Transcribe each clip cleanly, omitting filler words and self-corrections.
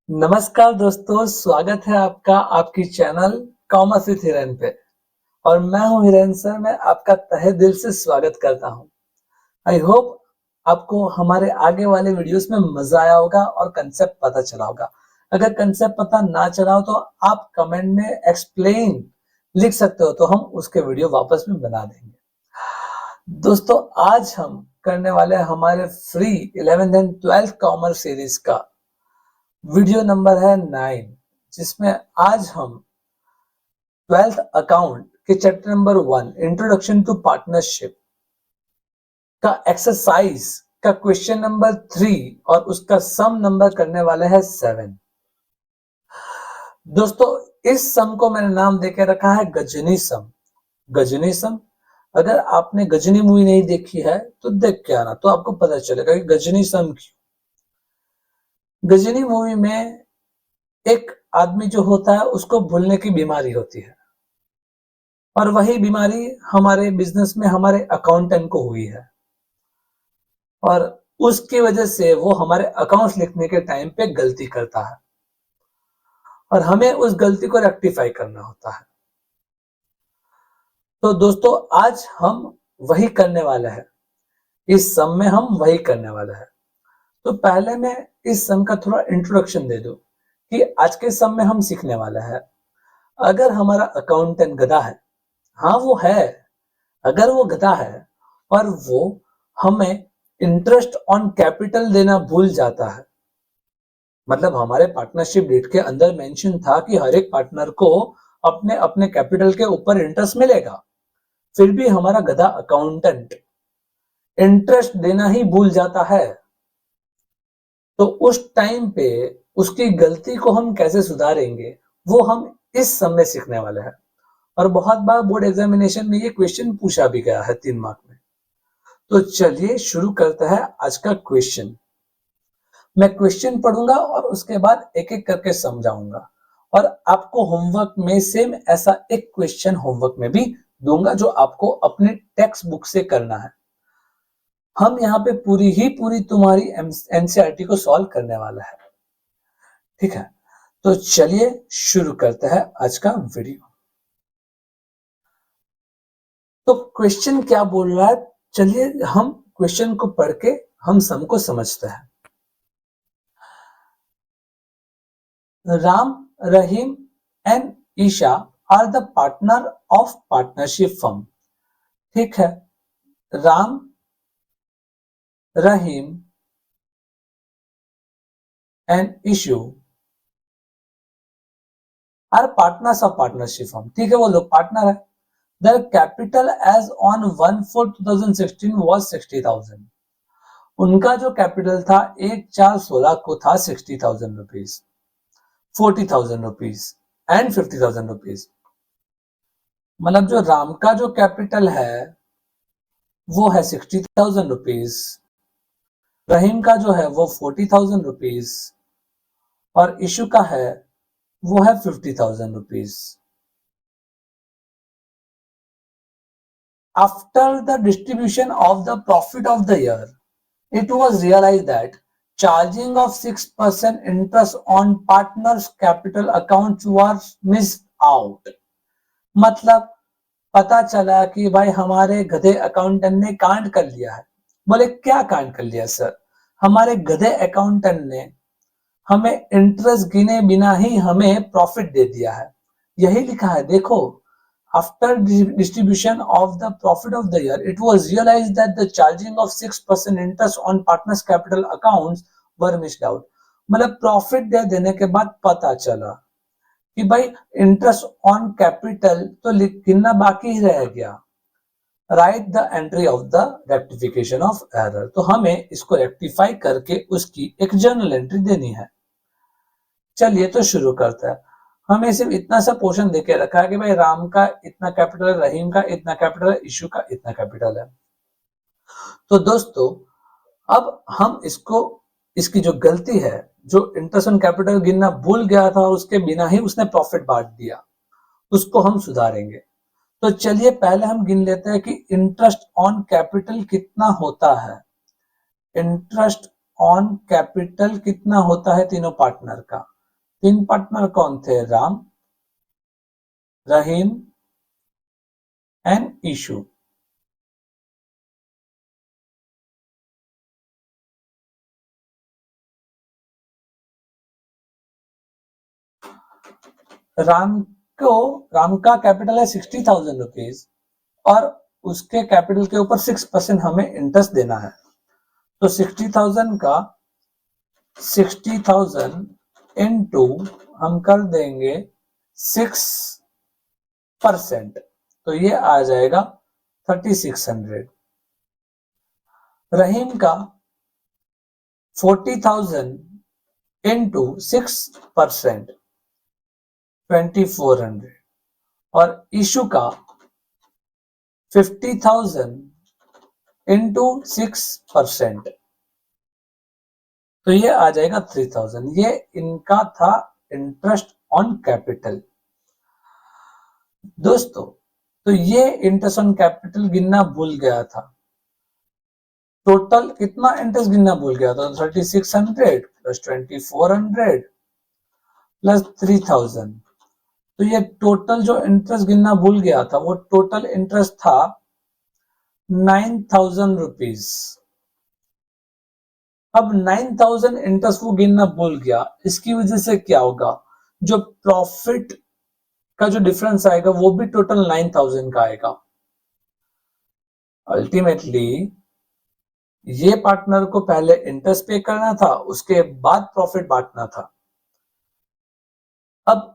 नमस्कार दोस्तों, स्वागत है आपका आपकी चैनल कॉमर्स विथ हिरेन पे। और मैं हूं हिरेन सर। मैं आपका तहे दिल से स्वागत करता हूं। आई होप आपको हमारे आगे वाले वीडियोस में मजा आया होगा और कंसेप्ट पता चला होगा। अगर कंसेप्ट पता ना चला हो तो आप कमेंट में एक्सप्लेन लिख सकते हो, तो हम उसके वीडियो वापस में बना देंगे। दोस्तों, आज हम करने वाले हैं हमारे free 11th and 12th commerce series का वीडियो नंबर है 9, जिसमें आज हम 12th अकाउंट के chapter number 1 introduction to partnership का एक्सरसाइज का क्वेश्चन नंबर 3 और उसका सम नंबर करने वाले हैं 7। दोस्तों, इस सम को मैंने नाम देके रखा है गजनी सम। गजनी सम, अगर आपने गजनी मूवी नहीं देखी है तो देख के आना, तो आपको पता चलेगा कि गजनी सम क्यों। गजनी मूवी में एक आदमी जो होता है उसको भूलने की बीमारी होती है, और वही बीमारी हमारे बिजनेस में हमारे अकाउंटेंट को हुई है, और उसकी वजह से वो हमारे अकाउंट्स लिखने के टाइम पे गलती करता है और हमें उस गलती को रेक्टिफाई करना होता है। तो दोस्तों, आज हम वही करने वाले हैं। इस सम में हम वही करने वाले हैं। तो पहले मैं इस सम का थोड़ा इंट्रोडक्शन दे दूं कि आज के सम में हम सीखने वाले हैं। अगर हमारा अकाउंटेंट गधा है, हाँ वो है, अगर वो गधा है और वो हमें इंटरेस्ट ऑन कैपिटल देना भूल जाता है, मतलब हमारे पार्टनरशिप डेट के अंदर मेंशन था कि हर एक पार्टनर को अपने अपने कैपिटल के ऊपर इंटरेस्ट मिलेगा, फिर भी हमारा गधा अकाउंटेंट इंटरेस्ट देना ही भूल जाता है, तो उस टाइम पे उसकी गलती को हम कैसे सुधारेंगे वो हम इस समय सीखने वाले हैं। और बहुत बार बोर्ड एग्जामिनेशन में ये क्वेश्चन पूछा भी गया है 3 मार्क में। तो चलिए शुरू करते हैं आज का क्वेश्चन। मैं क्वेश्चन पढ़ूंगा और उसके बाद एक एक करके समझाऊंगा, और आपको होमवर्क में सेम ऐसा एक क्वेश्चन होमवर्क में भी दूंगा जो आपको अपने टेक्स्ट बुक से करना है। हम यहाँ पे पूरी तुम्हारी एनसीईआरटी को सॉल्व करने वाला है, ठीक है। तो चलिए शुरू करते हैं आज का वीडियो। तो क्वेश्चन क्या बोल रहा है, चलिए हम क्वेश्चन को पढ़ के हम सम को समझते हैं। Ram, Rahim and Isha are the partner of partnership firm. ठीक है, Ram, Rahim and Ishu are partners of partnership firm. ठीक है, वो लोग पार्टनर है। Their capital as on 1/4/2016 was 60,000। उनका जो कैपिटल था 1/4/16 को था 60,000 रुपीज, 40,000 रुपीज एंड 50,000 रुपीज। मतलब जो राम का जो कैपिटल है वो है 60,000 रुपीज, रहीम का जो है वो 40,000 रुपीज, और इशू का है वो है 50,000 rupees. After the distribution of the profit of the year, it was realized that charging of 6% interest on partners capital accounts was missed out। मतलब पता चला कि भाई हमारे गधे अकाउंटेंट ने कांड कर लिया है। बोले क्या कांड कर लिया सर? हमारे गधे अकाउंटेंट ने हमें इंटरेस्ट गिने बिना ही हमें प्रॉफिट दे दिया है। यही लिखा है, देखो। After distribution of the profit of the year, it was realized that the charging of 6% interest on partners capital accounts were missed out। मतलब प्रॉफिट दे देने के बाद पता चला कि भाई इंटरेस्ट ऑन कैपिटल तो गिनना बाकी ही रह गया। Right the entry of the rectification of error. तो हमें इसको रेक्टिफाई करके उसकी एक जर्नल एंट्री देनी है। चलिए तो शुरू करते हैं। हमें सिर्फ इतना सा पोर्शन देके रखा है कि भाई राम का इतना कैपिटल है, रहीम का इतना कैपिटल है, इशू का इतना कैपिटल है। तो दोस्तों, अब हम इसकी जो गलती है, जो इंटरेस्ट ऑन कैपिटल गिनना भूल गया था और उसके बिना ही उसने प्रॉफिट बांट दिया, उसको हम सुधारेंगे। तो चलिए पहले हम गिन लेते हैं कि इंटरेस्ट ऑन कैपिटल कितना होता है। इंटरेस्ट ऑन कैपिटल कितना होता है तीनों पार्टनर का? तीन पार्टनर कौन थे? Ram, Rahim and issue. राम राम का कैपिटल है 60,000 रुपीज और उसके कैपिटल के ऊपर 6% हमें इंटरेस्ट देना है। तो 60,000 इंटू हम कर देंगे 6%, तो ये आ जाएगा 3600। रहीम का 40,000 इंटू 6%, 2400 और ईशु का 50,000 इंटू 6%, तो ये आ जाएगा 3000। ये इनका था इंटरेस्ट ऑन कैपिटल। दोस्तों, तो ये इंटरेस्ट ऑन कैपिटल गिनना भूल गया था। टोटल कितना इंटरेस्ट गिनना भूल गया था? 3600 प्लस 2400 प्लस 3000। तो ये टोटल जो इंटरेस्ट गिनना भूल गया था वो टोटल इंटरेस्ट था 9,000 रुपीज। अब 9,000 इंटरेस्ट वो गिनना भूल गया, इसकी वजह से क्या होगा? जो प्रॉफिट का जो डिफरेंस आएगा वो भी टोटल 9,000 का आएगा। अल्टीमेटली ये पार्टनर को पहले इंटरेस्ट पे करना था, उसके बाद प्रॉफिट बांटना था। अब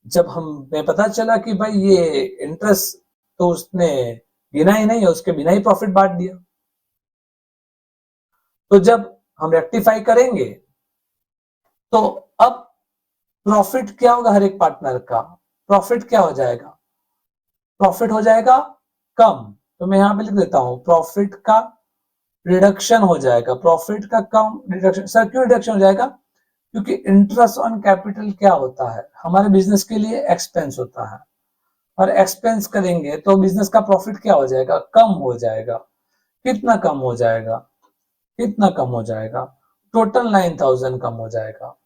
जब हमें पता चला कि भाई ये इंटरेस्ट तो उसने गिना ही नहीं है, उसके बिना ही प्रॉफिट बांट दिया, तो जब हम रेक्टिफाई करेंगे तो अब प्रॉफिट क्या होगा? हर एक पार्टनर का प्रॉफिट क्या हो जाएगा? प्रॉफिट हो जाएगा कम। तो मैं यहां पे लिख देता हूं, प्रॉफिट का रिडक्शन हो जाएगा। प्रॉफिट का कम रिडक्शन। सर क्यों रिडक्शन हो जाएगा? क्योंकि इंटरेस्ट ऑन कैपिटल क्या होता है? हमारे बिजनेस के लिए एक्सपेंस होता है, और एक्सपेंस करेंगे तो बिजनेस का प्रॉफिट क्या हो जाएगा? कम हो जाएगा। कितना कम हो जाएगा? कितना कम हो जाएगा? टोटल 9,000 कम हो जाएगा,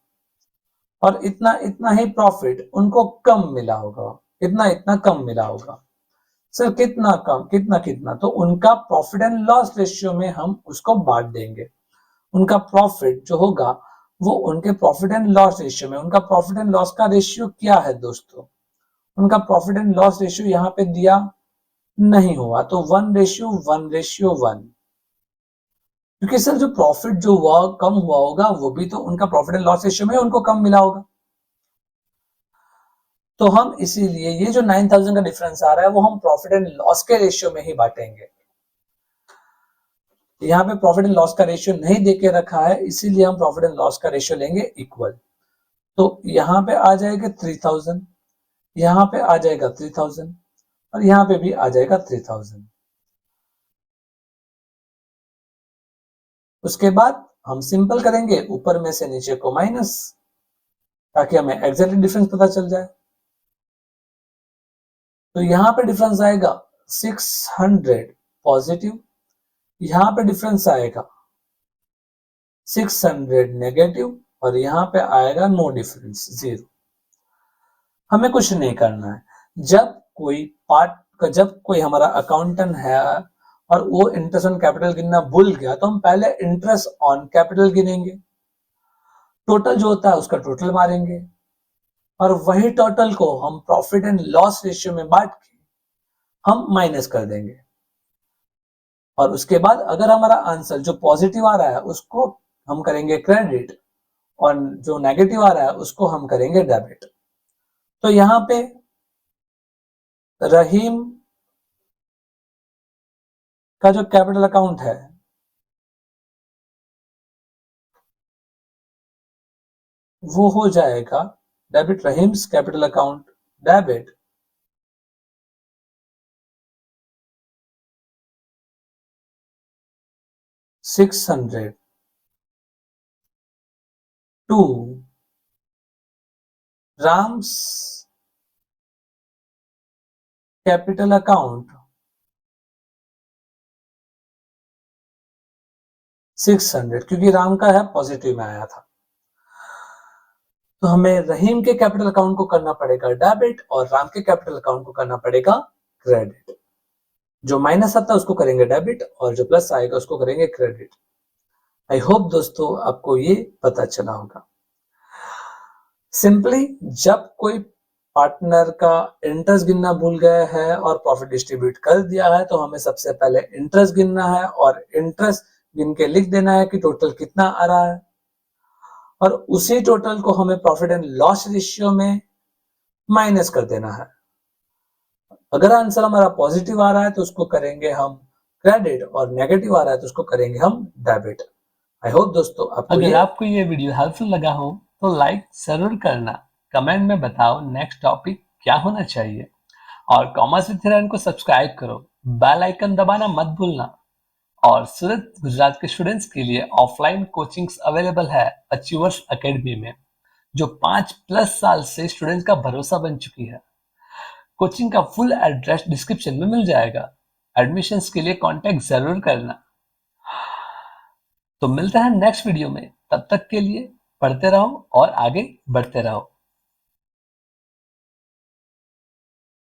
और इतना इतना ही प्रॉफिट उनको कम मिला होगा। इतना इतना कम मिला होगा। सर कितना कम? कितना कितना? तो उनका प्रॉफिट एंड लॉस रेशियो में हम उसको बांट देंगे। उनका प्रॉफिट जो होगा वो उनके प्रॉफिट एंड लॉस रेशियो में। उनका प्रॉफिट एंड लॉस का रेशियो क्या है दोस्तों? उनका प्रॉफिट एंड लॉस रेशियो यहाँ पे दिया नहीं हुआ, तो 1:1:1, क्योंकि सर जो प्रॉफिट जो हुआ कम हुआ होगा वो भी तो उनका प्रॉफिट एंड लॉस रेशियो में उनको कम मिला होगा। तो हम इसीलिए ये जो 9,000 का डिफरेंस आ रहा है वो हम प्रॉफिट एंड लॉस के रेशियो में ही बांटेंगे। यहाँ पे प्रॉफिट एंड लॉस का रेशियो नहीं देके रखा है, इसीलिए हम प्रॉफिट एंड लॉस का रेशियो लेंगे इक्वल। तो यहाँ पे आ जाएगा 3,000, यहाँ पे आ जाएगा 3,000 और यहाँ पे भी आ जाएगा 3,000। उसके बाद हम सिंपल करेंगे, ऊपर में से नीचे को माइनस, ताकि हमें एग्जैक्ट डिफरेंस पता चल जाए। तो यहाँ पे डिफरेंस आएगा 600 पॉजिटिव, यहाँ पे डिफरेंस आएगा 600 नेगेटिव, और यहाँ पे आएगा नो डिफरेंस, 0। हमें कुछ नहीं करना है। जब कोई हमारा अकाउंटेंट है और वो इंटरेस्ट ऑन कैपिटल गिनना भूल गया, तो हम पहले इंटरेस्ट ऑन कैपिटल गिनेंगे, टोटल जो होता है उसका टोटल मारेंगे, और वही टोटल को हम प्रॉफिट एंड लॉस रेशियो में बांट के हम माइनस कर देंगे। और उसके बाद अगर हमारा आंसर जो पॉजिटिव आ रहा है उसको हम करेंगे क्रेडिट, और जो नेगेटिव आ रहा है उसको हम करेंगे डेबिट। तो यहाँ पे रहीम का जो कैपिटल अकाउंट है वो हो जाएगा debit, Rahim's capital account debit 600 to Ram's capital account 600, क्योंकि राम का है पॉजिटिव में आया था। तो हमें रहीम के कैपिटल अकाउंट को करना पड़ेगा डेबिट और राम के कैपिटल अकाउंट को करना पड़ेगा क्रेडिट। जो माइनस आता है उसको करेंगे डेबिट और जो प्लस आएगा उसको करेंगे क्रेडिट। आई होप दोस्तों आपको ये पता चला होगा। सिंपली जब कोई पार्टनर का इंटरेस्ट गिनना भूल गया है और प्रॉफिट डिस्ट्रीब्यूट कर दिया है तो हमें सबसे पहले इंटरेस्ट गिनना है और इंटरेस्ट गिन के लिख देना है कि टोटल कितना आ रहा है और उसी टोटल को हमें प्रॉफिट एंड लॉस रेशियो में माइनस कर देना है। अगर आंसर हमारा पॉजिटिव आ रहा है तो उसको करेंगे हम क्रेडिट और नेगेटिव आ रहा है तो उसको करेंगे हम डेबिट। आई होप दोस्तों अगर आपको ये वीडियो हेल्पफुल लगा हो तो लाइक जरूर करना, कमेंट में बताओ नेक्स्ट टॉपिक क्या होना चाहिए और कॉमर्स विद हिरन को सब्सक्राइब करो, बेल आइकन दबाना मत भूलना। और सूरत गुजरात के स्टूडेंट्स के लिए ऑफलाइन कोचिंग्स अवेलेबल है अचीवर्स एकेडमी में, जो 5+ साल से स्टूडेंट्स का भरोसा बन चुकी है। कोचिंग का फुल एड्रेस डिस्क्रिप्शन में मिल जाएगा। एडमिशन्स के लिए कांटेक्ट जरूर करना। तो मिलते हैं नेक्स्ट वीडियो में, तब तक के लिए पढ़ते रहो और आगे बढ़ते रहो।